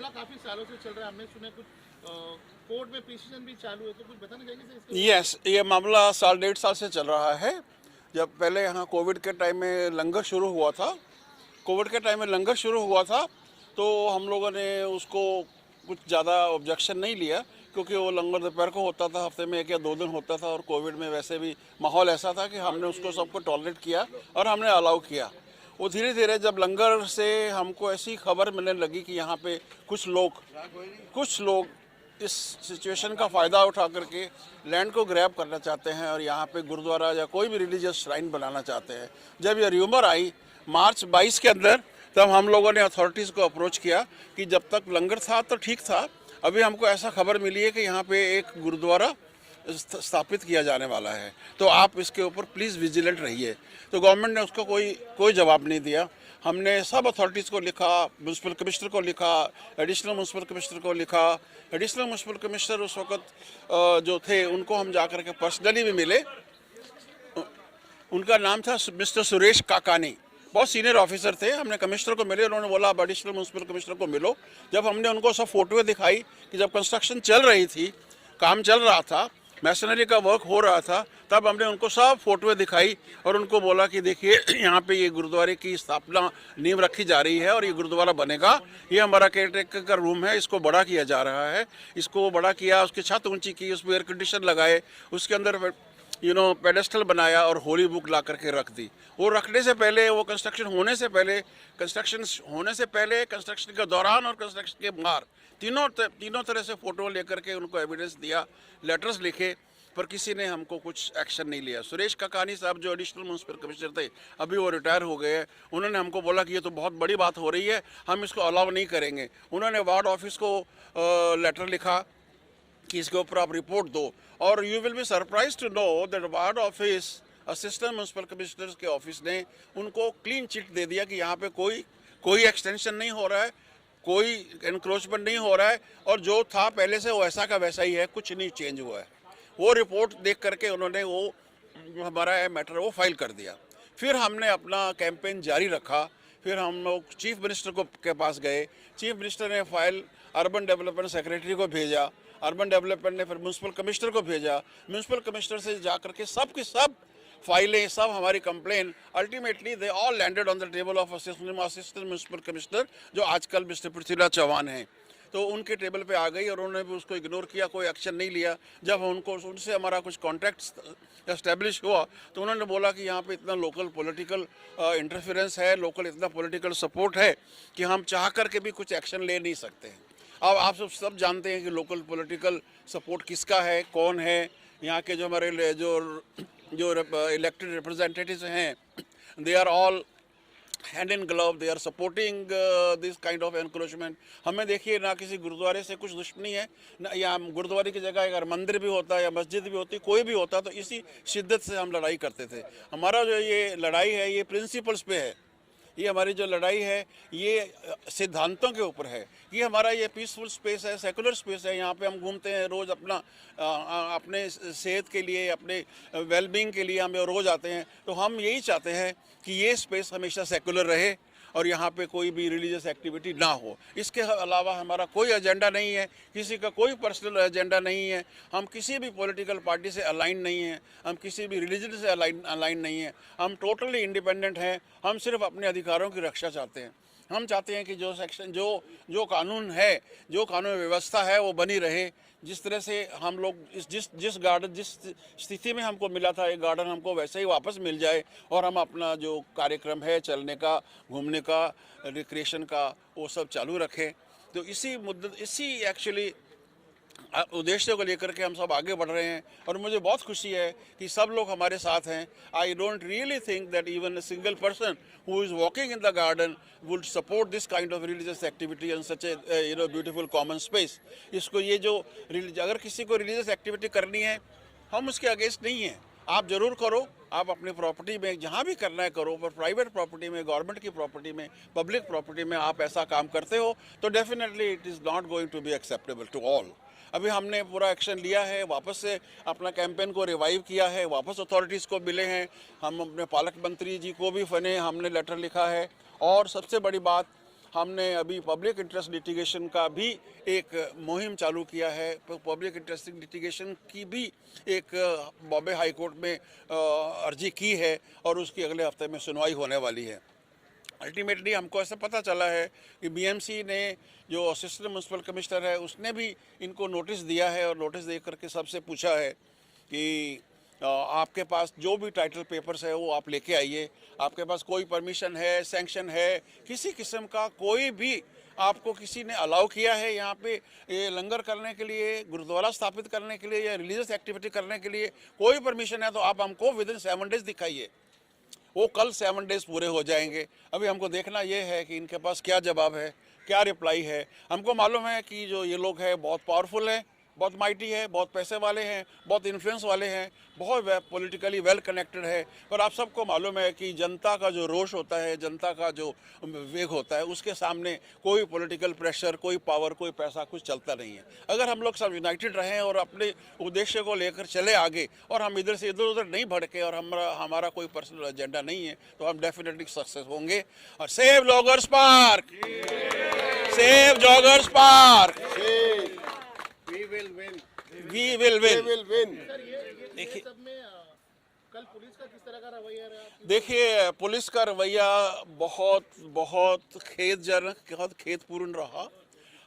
मामला काफी सालों से चल रहा है, हमने सुना कुछ कोर्ट में पिटीशन भी चालू है, तो कुछ बताना चाहेंगे सर इसके? यस, ये मामला साल 1.5 साल से चल रहा है। जब पहले यहाँ कोविड के टाइम में लंगर शुरू हुआ था, तो हम लोगों ने उसको कुछ ज़्यादा ऑब्जेक्शन नहीं लिया, क्योंकि वो लंगर दोपहर को होता था, हफ्ते में 1 या 2 दिन होता था, और कोविड में वैसे भी माहौल ऐसा था कि हमने उसको सबको टॉलरेट किया और हमने अलाउ किया। वो धीरे धीरे जब लंगर से हमको ऐसी खबर मिलने लगी कि यहाँ पे कुछ लोग इस सिचुएशन का फ़ायदा उठा करके लैंड को ग्रैब करना चाहते हैं और यहाँ पे गुरुद्वारा या कोई भी रिलीजियस श्राइन बनाना चाहते हैं। जब ये र्यूमर आई मार्च 22 के अंदर, तब हम लोगों ने अथॉरिटीज़ को अप्रोच किया कि जब तक लंगर था तो ठीक था, अभी हमको ऐसा खबर मिली है कि यहाँ पे एक गुरुद्वारा स्थापित किया जाने वाला है, तो आप इसके ऊपर प्लीज़ विजिलेंट रहिए। तो गवर्नमेंट ने उसको कोई जवाब नहीं दिया। हमने सब अथॉरिटीज़ को लिखा, म्यूनसिपल कमिश्नर को लिखा, एडिशनल म्यूनसिपल कमिश्नर को लिखा। एडिशनल म्यूनसिपल कमिश्नर उस वक्त जो थे उनको हम जा कर के पर्सनली भी मिले। उनका नाम था मिस्टर सुरेश काकानी, बहुत सीनियर ऑफिसर थे। हमने कमिश्नर को मिले, उन्होंने बोला आप एडिशनल म्यूनसिपल कमिश्नर को मिलो। जब हमने उनको सब फोटोएं दिखाई कि जब कंस्ट्रक्शन चल रही थी, काम चल रहा था, मैशनरी का वर्क हो रहा था, तब हमने उनको सब फोटोएं दिखाई और उनको बोला कि देखिए यहाँ पे ये गुरुद्वारे की स्थापना नींव रखी जा रही है और ये गुरुद्वारा बनेगा। ये हमारा केयरटेकर का रूम है, इसको बड़ा किया जा रहा है। इसको बड़ा किया, उसकी छत ऊंची की, उसमें एयर कंडीशन लगाए, उसके अंदर पेडेस्टल बनाया और होली बुक ला करके रख दी। वो रखने से पहले, वो कंस्ट्रक्शन होने से पहले, कंस्ट्रक्शन के दौरान और कंस्ट्रक्शन के बाद तीनों तरह से फोटो लेकर के उनको एविडेंस दिया, लेटर्स लिखे, पर किसी ने हमको कुछ एक्शन नहीं लिया। सुरेश काकानी साहब जो एडिशनल म्यूनसिपल कमिश्नर थे, अभी वो रिटायर हो गए हैं, उन्होंने हमको बोला कि ये तो बहुत बड़ी बात हो रही है, हम इसको अलाउ नहीं करेंगे। उन्होंने वार्ड ऑफिस को लेटर लिखा कि इसके ऊपर आप रिपोर्ट दो, और you will be surprise to know that ward office, assistant municipal commissioner के ऑफिस ने उनको क्लीन चिट दे दिया कि यहाँ पे कोई एक्सटेंशन नहीं हो रहा है, कोई एनक्रोचमेंट नहीं हो रहा है, और जो था पहले से वैसा का वैसा ही है, कुछ नहीं चेंज हुआ है। वो रिपोर्ट देख करके उन्होंने वो हमारा मैटर वो फाइल कर दिया। फिर हमने अपना कैंपेन जारी रखा। फिर हम लोग चीफ मिनिस्टर के पास गए। चीफ मिनिस्टर ने फाइल अर्बन डेवलपमेंट सेक्रेटरी को भेजा, अर्बन डेवलपमेंट ने फिर म्यूनसिपल कमिश्नर को भेजा, म्यूनसिपल कमिश्नर से जा करके सब की सब फाइलें, सब हमारी complain, ultimately they all landed on the table of assistant municipal commissioner, जो आजकल मिस्टर पृथ्वीराज चौहान हैं। तो उनके टेबल पे आ गई और उन्होंने भी उसको इग्नोर किया, कोई एक्शन नहीं लिया। जब उनसे हमारा कुछ कॉन्टैक्ट एस्टेब्लिश हुआ तो उन्होंने बोला कि यहाँ पे इतना लोकल पॉलिटिकल इंटरफेरेंस है, लोकल इतना पॉलिटिकल सपोर्ट है कि हम चाह करके भी कुछ एक्शन ले नहीं सकते हैं। अब आप सब जानते हैं कि लोकल पॉलिटिकल सपोर्ट किसका है, कौन है। यहाँ के जो हमारे जो इलेक्टेड रिप्रेजेंटेटिव्स हैं, they are all hand in glove, they are supporting this kind of encroachment. हमें देखिए ना किसी गुरुद्वारे से कुछ दुश्मनी है ना, या गुरुद्वारे की जगह अगर मंदिर भी होता या मस्जिद भी होती, कोई भी होता, तो इसी शिद्दत से हम लड़ाई करते थे। हमारा जो ये लड़ाई है ये प्रिंसिपल्स पे है, ये हमारी जो लड़ाई है ये सिद्धांतों के ऊपर है। ये हमारा ये पीसफुल स्पेस है, सेकुलर स्पेस है। यहाँ पे हम घूमते हैं रोज़, अपने सेहत के लिए, अपने वेलबींग के लिए हम रोज़ आते हैं। तो हम यही चाहते हैं कि ये स्पेस हमेशा सेकुलर रहे और यहाँ पे कोई भी रिलीजियस एक्टिविटी ना हो। इसके अलावा हमारा कोई एजेंडा नहीं है, किसी का कोई पर्सनल एजेंडा नहीं है। हम किसी भी पॉलिटिकल पार्टी से अलाइन नहीं हैं, हम किसी भी रिलीजन से अलाइन नहीं हैं। हम टोटली इंडिपेंडेंट हैं। हम सिर्फ अपने अधिकारों की रक्षा चाहते हैं। हम चाहते हैं कि जो कानून है, जो कानून व्यवस्था है वो बनी रहे। जिस तरह से हम लोग जिस स्थिति में हमको मिला था ये गार्डन, हमको वैसे ही वापस मिल जाए और हम अपना जो कार्यक्रम है चलने का, घूमने का, रिक्रिएशन का, वो सब चालू रखें। तो इसी एक्चुअली उद्देश्य को लेकर के हम सब आगे बढ़ रहे हैं और मुझे बहुत खुशी है कि सब लोग हमारे साथ हैं। I don't really think that even a single person who is walking in the garden would support this kind of religious activity in such a beautiful common space. इसको अगर किसी को रिलीजियस एक्टिविटी करनी है, हम उसके अगेंस्ट नहीं हैं। आप ज़रूर करो, आप अपनी प्रॉपर्टी में जहाँ भी करना है करो, पर प्राइवेट प्रॉपर्टी में, गवर्नमेंट की प्रॉपर्टी में, पब्लिक प्रॉपर्टी में आप ऐसा काम करते हो तो definitely it is not going to be acceptable to all. अभी हमने पूरा एक्शन लिया है, वापस से अपना कैंपेन को रिवाइव किया है, वापस अथॉरिटीज़ को मिले हैं। हम अपने पालक मंत्री जी को भी हमने लेटर लिखा है। और सबसे बड़ी बात, हमने अभी पब्लिक इंटरेस्ट लिटिगेशन का भी एक मुहिम चालू किया है। पब्लिक इंटरेस्ट लिटिगेशन की भी एक बॉम्बे हाई कोर्ट में अर्जी की है और उसकी अगले हफ्ते में सुनवाई होने वाली है। अल्टीमेटली हमको ऐसा पता चला है कि बीएमसी ने जो असिस्टेंट म्युनिसिपल कमिश्नर है उसने भी इनको नोटिस दिया है और नोटिस दे करके सबसे पूछा है कि आपके पास जो भी टाइटल पेपर्स है वो आप लेके आइए, आपके पास कोई परमिशन है, सैंक्शन है, किसी किस्म का कोई भी आपको किसी ने अलाउ किया है यहाँ पे ये लंगर करने के लिए, गुरुद्वारा स्थापित करने के लिए या रिलीजियस एक्टिविटी करने के लिए कोई परमिशन है तो आप हमको विद इन 7 डेज दिखाइए। वो कल 7 डेज पूरे हो जाएंगे। अभी हमको देखना ये है कि इनके पास क्या जवाब है, क्या रिप्लाई है। हमको मालूम है कि जो ये लोग हैं बहुत पावरफुल हैं, बहुत माइटी है, बहुत पैसे वाले हैं, बहुत इन्फ्लुएंस वाले हैं, बहुत पॉलिटिकली वेल कनेक्टेड है। पर आप सबको मालूम है कि जनता का जो रोष होता है, जनता का जो वेग होता है, उसके सामने कोई पॉलिटिकल प्रेशर, कोई पावर, कोई पैसा कुछ चलता नहीं है। अगर हम लोग सब यूनाइटेड रहें और अपने उद्देश्य को लेकर चले आगे और हम इधर से इधर उधर नहीं भड़के और हमारा कोई पर्सनल एजेंडा नहीं है तो हम डेफिनेटली सक्सेस होंगे। और save joggers park, save joggers park, We will win. देखिए सब में कल पुलिस का किस तरह का रवैया रहा? देखिए पुलिस का रवैया बहुत खेदजनक, बहुत खेदपूर्ण रहा।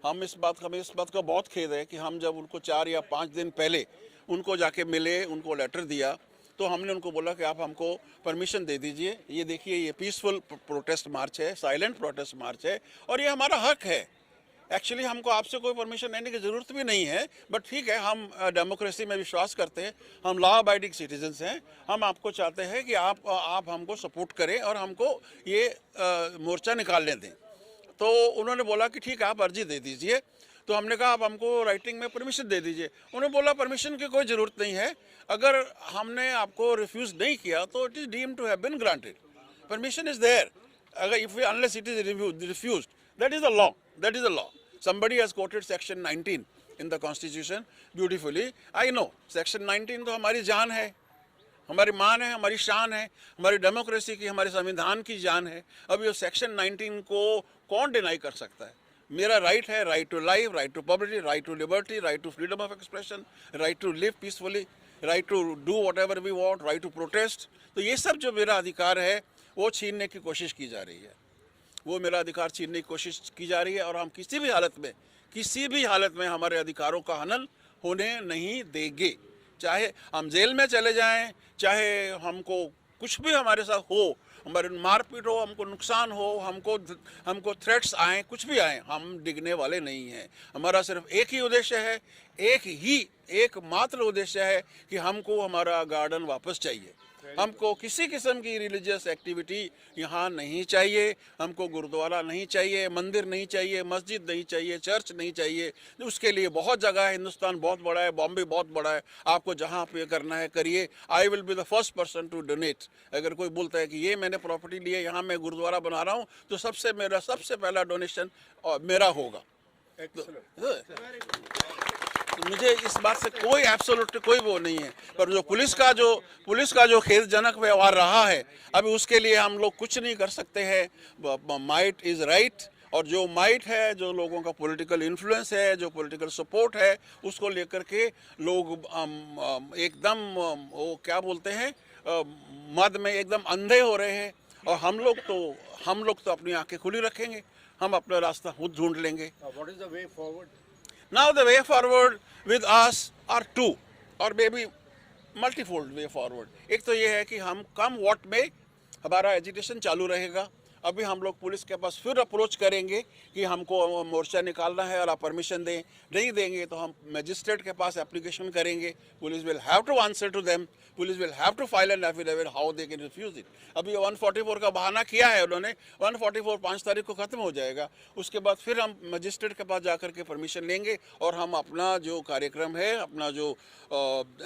हमें इस बात का बहुत खेद है कि हम जब उनको 4 या 5 दिन पहले उनको जाके मिले, उनको लेटर दिया तो हमने उनको बोला कि आप हमको परमिशन दे दीजिए। ये देखिए ये पीसफुल प्रोटेस्ट मार्च है, साइलेंट प्रोटेस्ट मार्च है और ये हमारा हक है। एक्चुअली हमको आपसे कोई परमिशन लेने की ज़रूरत भी नहीं है, बट ठीक है, हम डेमोक्रेसी में विश्वास करते हैं, हम लॉ अबाइडिंग सिटीजन्स हैं। हम आपको चाहते हैं कि आप हमको सपोर्ट करें और हमको ये मोर्चा निकालने दें। तो उन्होंने बोला कि ठीक है, आप अर्जी दे दीजिए। तो हमने कहा आप हमको राइटिंग में परमिशन दे दीजिए। उन्होंने बोला परमिशन की कोई ज़रूरत नहीं है, अगर हमने आपको रिफ्यूज़ नहीं किया तो it is deemed to have been granted. Permission is there, अगर if unless it is refused, that is the law, that is the law. Somebody has quoted section 19 in the constitution beautifully. I know section 19 तो हमारी जान है, हमारी मान है, हमारी शान है, हमारी डेमोक्रेसी की, हमारे संविधान की जान है। अब ये सेक्शन 19 को कौन डिनाई कर सकता है? मेरा राइट है, right to life, right to property, right to liberty, right to freedom of expression, right to live peacefully, right to do whatever we want, right to protest. तो ये सब जो मेरा अधिकार है वो छीनने की कोशिश की जा रही है, वो मेरा अधिकार छीनने की कोशिश की जा रही है और हम किसी भी हालत में हमारे अधिकारों का हनन होने नहीं देंगे। चाहे हम जेल में चले जाएं, चाहे हमको कुछ भी हमारे साथ हो, हमारे मारपीट हो, हमको नुकसान हो, हमको थ्रेट्स आए, कुछ भी आए, हम डिगने वाले नहीं हैं। हमारा सिर्फ एक ही उद्देश्य है, एकमात्र उद्देश्य है कि हमको हमारा गार्डन वापस चाहिए। हमको किसी किस्म की रिलीजियस एक्टिविटी यहाँ नहीं चाहिए, हमको गुरुद्वारा नहीं चाहिए, मंदिर नहीं चाहिए, मस्जिद नहीं चाहिए, चर्च नहीं चाहिए। उसके लिए बहुत जगह है, हिंदुस्तान बहुत बड़ा है, बॉम्बे बहुत बड़ा है, आपको जहाँ पे करना है करिए। I will be the first person to donate. अगर कोई बोलता है कि ये मैंने प्रॉपर्टी ली है, यहाँ मैं गुरुद्वारा बना रहा हूँ, तो सबसे पहला डोनेशन मेरा होगा। तो मुझे इस बात से कोई एब्सोल्युटली कोई वो नहीं है। पर जो पुलिस का जो खेदजनक व्यवहार रहा है, अभी उसके लिए हम लोग कुछ नहीं कर सकते हैं। माइट इज़ राइट, और जो माइट है, जो लोगों का पॉलिटिकल इन्फ्लुएंस है, जो पॉलिटिकल सपोर्ट है, उसको लेकर के लोग एकदम वो क्या बोलते हैं, मद में एकदम अंधे हो रहे हैं। और हम लोग तो अपनी आंखें खुली रखेंगे, हम अपना रास्ता खुद ढूंढ लेंगे। What is the way forward? Now the way forward with us are two or maybe multifold way forward. एक तो ये है कि हम कम वोट में हमारा एजिटेशन चालू रहेगा। अभी हम लोग पुलिस के पास फिर अप्रोच करेंगे कि हमको मोर्चा निकालना है और आप परमिशन दें। नहीं देंगे तो हम मजिस्ट्रेट के पास एप्लीकेशन करेंगे। Police will have to answer to them, police will have to file an affidavit how they can refuse it. अभी 144 का बहाना किया है उन्होंने, 144 5 तारीख को ख़त्म हो जाएगा। उसके बाद फिर हम मजिस्ट्रेट के पास जाकर के परमिशन लेंगे और हम अपना जो कार्यक्रम है, अपना जो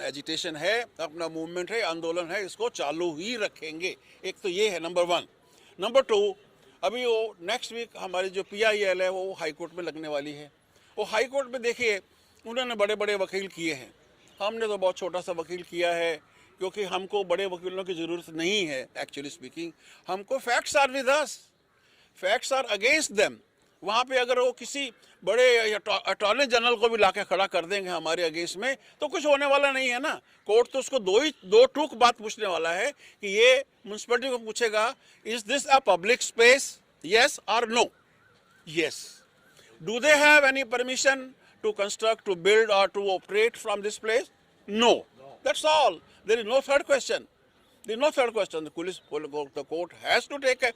एजिटेशन है, अपना मूवमेंट है, आंदोलन है, इसको चालू ही रखेंगे। एक तो ये है नंबर 1। नंबर 2, अभी वो नेक्स्ट वीक हमारी जो PIL है वो हाई कोर्ट में लगने वाली है। वो हाई कोर्ट में देखिए उन्होंने बड़े बड़े वकील किए हैं, हमने तो बहुत छोटा सा वकील किया है, क्योंकि हमको बड़े वकीलों की ज़रूरत नहीं है। एक्चुअली स्पीकिंग, हमको facts are with us, facts are against them, वहाँ पे अगर वो किसी बड़े अटॉर्नी जनरल को भी लाके खड़ा कर देंगे हमारे अगेंस्ट में तो कुछ होने वाला नहीं है ना। कोर्ट तो उसको दो टूक बात पूछने वाला है कि ये म्यूनसिपैलिटी को पूछेगा, is this a public space, yes or no? Yes. Do they have any permission to construct, to build or to operate from this place? No. That's all. There is no third question. There is no third question. The court has to take a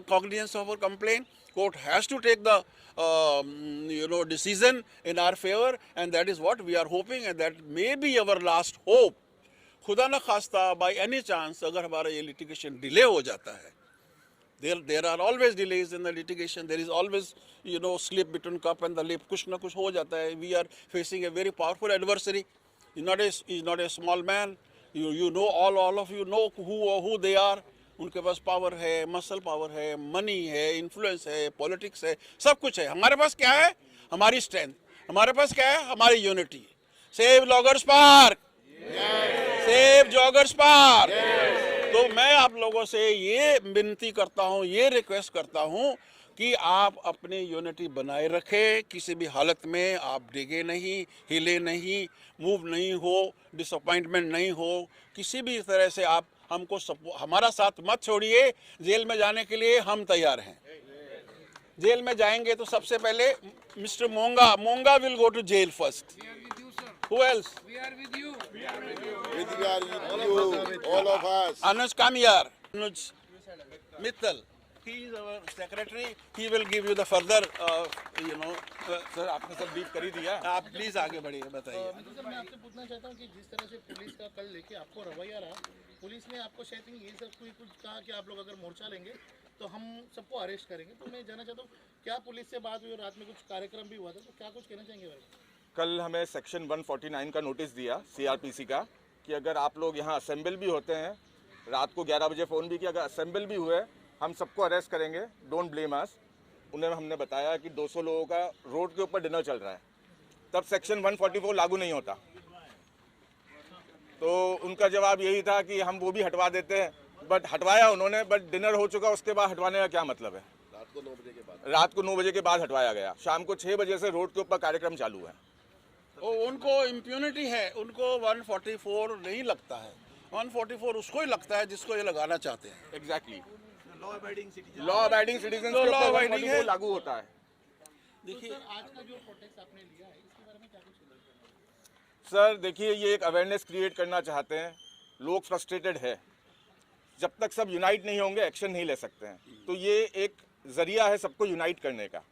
cognizance of our complaint. Court has to take the decision in our favor, and that is what we are hoping, and that may be our last hope. खुदा न खास्ता by any chance अगर हमारा ये litigation delay हो जाता है, there are always delays in the litigation. There is always slip between cup and the lip. कुछ ना कुछ हो जाता है. We are facing a very powerful adversary. He's not a small man. You know, all of you know who they are. उनके पास power है, muscle power है, money है, इन्फ्लुएंस है, पॉलिटिक्स है, सब कुछ है. हमारे पास क्या है? हमारी स्ट्रेंथ. हमारे पास क्या है? हमारी unity. Save loggers park, save joggers park. तो मैं आप लोगों से ये विनती करता हूँ, ये रिक्वेस्ट करता हूँ कि आप अपनी यूनिटी बनाए रखें. किसी भी हालत में आप डिगे नहीं, हिले नहीं, मूव नहीं हो, डिसअपॉइंटमेंट नहीं हो. किसी भी तरह से आप हमको हमारा साथ मत छोड़िए. जेल में जाने के लिए हम तैयार हैं. जेल में जाएंगे तो सबसे पहले mister Monga will go to jail first. Who else? We are with you. All of us. Anuj, come here. Anuj Mittal. He is our secretary. He will give you the further, sir आपने सब brief कर ही दिया. आप please आगे बढ़िए, बताइए. Sir मैं आपसे पूछना चाहता हूँ कि जिस तरह से पुलिस का कल लेके आपको रवैया रहा, पुलिस ने आपको शायद ये सब कुछ कहा कि आप लोग अगर मोर्चा लेंगे तो हम सबको अरेस्ट करेंगे. तो मैं जानना चाहता हूँ क्या पुलिस से बात हुई और रात में कुछ कार्यक्रम भी हुआ था, तो क्या कुछ कहना चाहेंगे भाई? कल हमें सेक्शन 149 का नोटिस दिया सीआरपीसी का कि अगर आप लोग यहाँ असेंबल भी होते हैं, रात को 11 बजे फ़ोन भी किया, अगर असेंबल भी हुए हम सबको अरेस्ट करेंगे. डोंट ब्लेम अस. उन्हें हमने बताया कि 200 लोगों का रोड के ऊपर डिनर चल रहा है, तब सेक्शन 144 लागू नहीं होता. तो उनका जवाब यही था कि हम वो भी हटवा देते हैं. बट हटवाया उन्होंने, बट डिनर हो चुका, उसके बाद हटवाने का क्या मतलब है? रात को 9 बजे के बाद हटवाया गया. शाम को 6 बजे से रोड के ऊपर कार्यक्रम चालू है. उनको इम्प्यूनिटी है, उनको 144 नहीं लगता है. 144 उसको ही लगता है जिसको ये लगाना चाहते हैं. एग्जैक्टली. लॉ अबाइडिंग सिटीजन तो लॉ अबाइडिंग है, लागू होता है. देखिए आज का जो प्रोटेस्ट आपने लिया है इसके बारे में क्या कुछ कहना? सर देखिए, ये एक अवेयरनेस क्रिएट करना चाहते हैं. लोग फ्रस्ट्रेटेड है. जब तक सब यूनाइट नहीं होंगे एक्शन नहीं ले सकते हैं. तो ये एक जरिया है सबको यूनाइट करने का.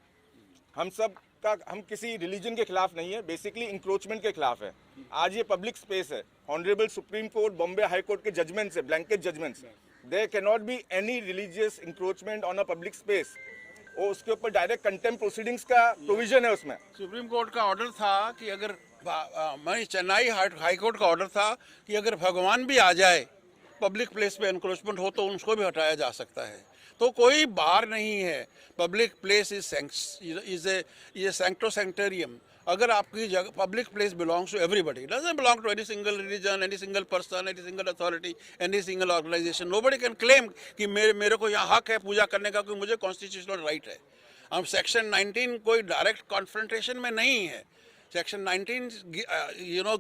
हम किसी रिलीजन के खिलाफ नहीं है, बेसिकली इंक्रोचमेंट के खिलाफ है. आज ये पब्लिक स्पेस है. Honourable supreme court, Bombay high court के जजमेंट्स है, blanket judgements. There can not be any religious encroachment on a public space. और उसके ऊपर डायरेक्ट कंटेम्प्ट प्रोसीडिंग्स का प्रोविजन है उसमें. सुप्रीम कोर्ट का ऑर्डर था कि अगर चेन्नई हाई कोर्ट का ऑर्डर था कि अगर भगवान भी आ जाए पब्लिक प्लेस पे एनक्रोचमेंट हो तो उसको भी हटाया जा सकता है. तो कोई बार नहीं है. पब्लिक प्लेस इज ए सैंक्टो सैंक्टेरियम. अगर आपकी जगह public place belongs to everybody, doesn't belong to any single religion, any single person, any single authority, any single organisation. Nobody can claim कि मेरे को यहाँ हक है पूजा करने का, क्योंकि मुझे कॉन्स्टिट्यूशनल राइट है. हम सेक्शन 19 कोई डायरेक्ट कॉन्फ्रंटेशन में नहीं है. Section 19,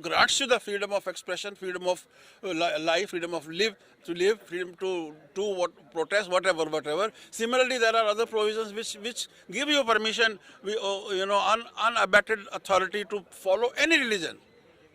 grants you the freedom of expression, freedom of life, freedom of live, freedom to do protest, whatever. Similarly, there are other provisions which give you permission, unabated authority to follow any religion,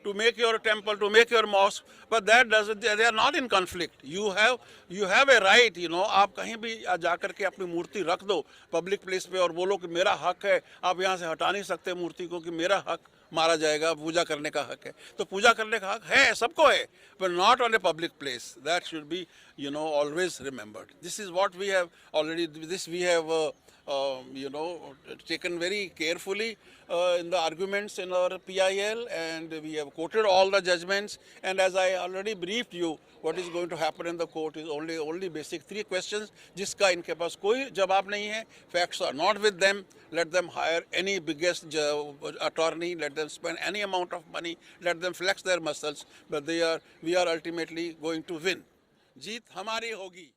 to make your temple, to make your mosque, but that doesn't. They are not in conflict. You have a right. आप कहीं भी जाकर के अपनी मूर्ति रख दो public place पे और बोलो कि मेरा हक है. आप यहाँ से हटा नहीं सकते मूर्ति को कि मेरा हक मारा जाएगा, पूजा करने का हक है. तो पूजा करने का हक है, सबको है, but not on a public place. That should be always remembered. This is what we have already. This we have taken very carefully in the arguments in our PIL, and we have quoted all the judgments. And as I already briefed you, what is going to happen in the court is only basic 3 questions जिसका इनके पास कोई जवाब नहीं है. Facts are not with them. Let them hire any biggest attorney. Let them spend any amount of money. Let them flex their muscles. But we are ultimately going to win. जीत हमारी होगी.